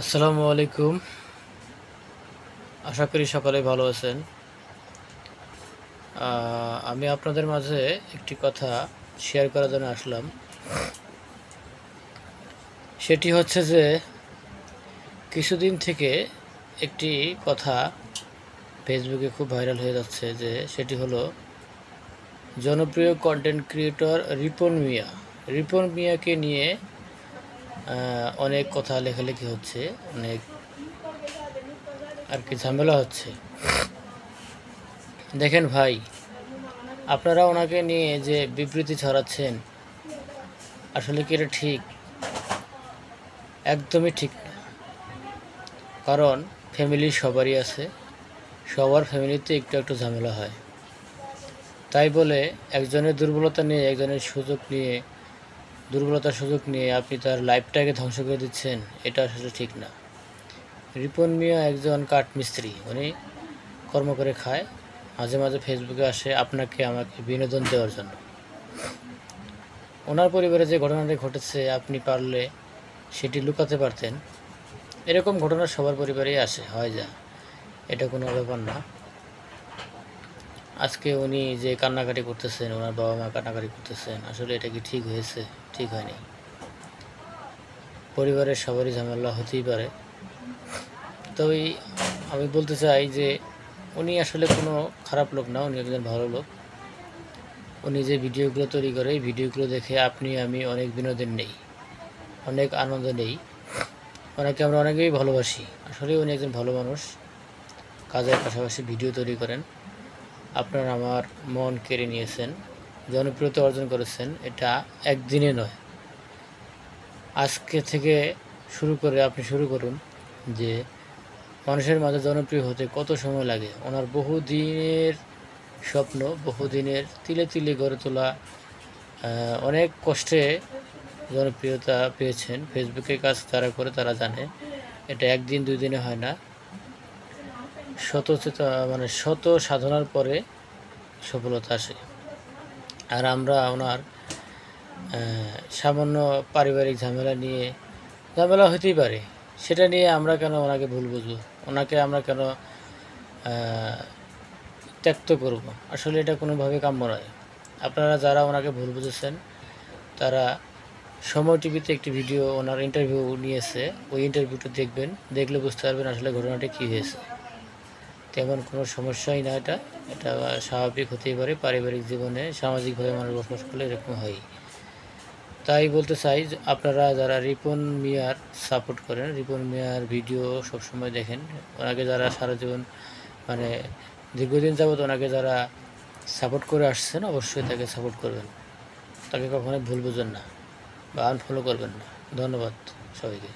আসসালামু আলাইকুম। আশা করি সকলে ভালো আছেন। আমি আপনাদের মাঝে একটি কথা শেয়ার করার জন্য আসলাম। সেটি হচ্ছে যে কিছুদিন থেকে একটি কথা ফেসবুকে খুব ভাইরাল হয়ে যাচ্ছে, যে সেটি হলো জনপ্রিয় কন্টেন্ট ক্রিয়েটর রিপন মিয়া। রিপন মিয়াকে নিয়ে অনেক কথা লেখালেখি হচ্ছে, অনেক আর কি ঝামেলা হচ্ছে। দেখেন ভাই, আপনারা ওনাকে নিয়ে যে বিবৃতি ছড়াচ্ছেন, আসলে কি এটা ঠিক? একদমই ঠিক না। কারণ ফ্যামিলি সবারই আছে, সবার ফ্যামিলিতে একটু একটু ঝামেলা হয়। তাই বলে একজনের দুর্বলতা নিয়ে, একজনের দুর্বলতার সুযোগ নিয়ে আপনি তার লাইফটাকে ধ্বংস করে দিচ্ছেন, এটা আসলে ঠিক না। রিপন মিয়া একজন কাঠমিস্ত্রি, উনি কর্ম করে খায়, মাঝে মাঝে ফেসবুকে আসে আপনাকে আমাকে বিনোদন দেওয়ার জন্য। ওনার পরিবারে যে ঘটনাটি ঘটেছে, আপনি পারলে সেটি লুকাতে পারতেন। এরকম ঘটনা সবার পরিবারেই আসে, হয় যা, এটা কোনো ব্যাপার না। আজকে উনি যে কান্নাকাটি করতেছেন, ওনার বাবা মা কান্নাকাটি করতেছেন, আসলে এটা কি ঠিক হয়েছে? ঠিক হয়নি। পরিবারের সবারই ঝামেলা হতেই পারে। তবে আমি বলতে চাই যে উনি আসলে কোনো খারাপ লোক না, উনি একজন ভালো লোক। উনি যে ভিডিওগুলো তৈরি করে, এই ভিডিওগুলো দেখে আপনি আমি অনেক বিনোদন নেই, অনেক আনন্দ নেই। ওনাকে আমরা অনেকেই ভালোবাসি। আসলে উনি একজন ভালো মানুষ, কাজের পাশাপাশি ভিডিও তৈরি করেন। আপনারা আমার মন কেড়ে নিয়েছেন, জনপ্রিয়তা অর্জন করেছেন, এটা একদিনে নয়। আজকে থেকে আপনি শুরু করুন যে মানুষের মাঝে জনপ্রিয় হতে কত সময় লাগে। ওনার বহুদিনের স্বপ্ন, বহুদিনের তিলে তিলে গড়ে তোলা, অনেক কষ্টে জনপ্রিয়তা পেয়েছেন। ফেসবুকে কাজ যারা করে তারা জানে এটা একদিন দুই দিনে হয় না, শত সাধনার পরে সফলতা আসে। আর আমরা ওনার সামান্য পারিবারিক ঝামেলা হতেই পারে, সেটা নিয়ে আমরা কেন ওনাকে ভুল বুঝবো, ওনাকে আমরা কেন ত্যক্ত করব? আসলে এটা কোনোভাবে কাম্য নয়। আপনারা যারা ওনাকে ভুল বুঝেছেন, তারা সময় টিভিতে একটি ভিডিও, ওনার ইন্টারভিউ নিয়েছে, ওই ইন্টারভিউটা দেখবেন, দেখলে বুঝতে পারবেন আসলে ঘটনাটা কী হয়েছে। তেমন কোনো সমস্যাই না, এটা এটা স্বাভাবিক হতেই পারে। পারিবারিক জীবনে সামাজিকভাবে মানুষ বসবাস করলে এরকম হয়। তাই বলতে চাই যে আপনারা যারা রিপন মিয়ার সাপোর্ট করেন, রিপন মিয়ার ভিডিও সবসময় দেখেন, ওনাকে যারা সারা জীবন দীর্ঘদিন যাবৎ ওনাকে যারা সাপোর্ট করে আসছেন, অবশ্যই তাকে সাপোর্ট করবেন। তাকে কখনোই ভুল বুঝবেন না বা আনফলো করবেন না। ধন্যবাদ সবাইকে।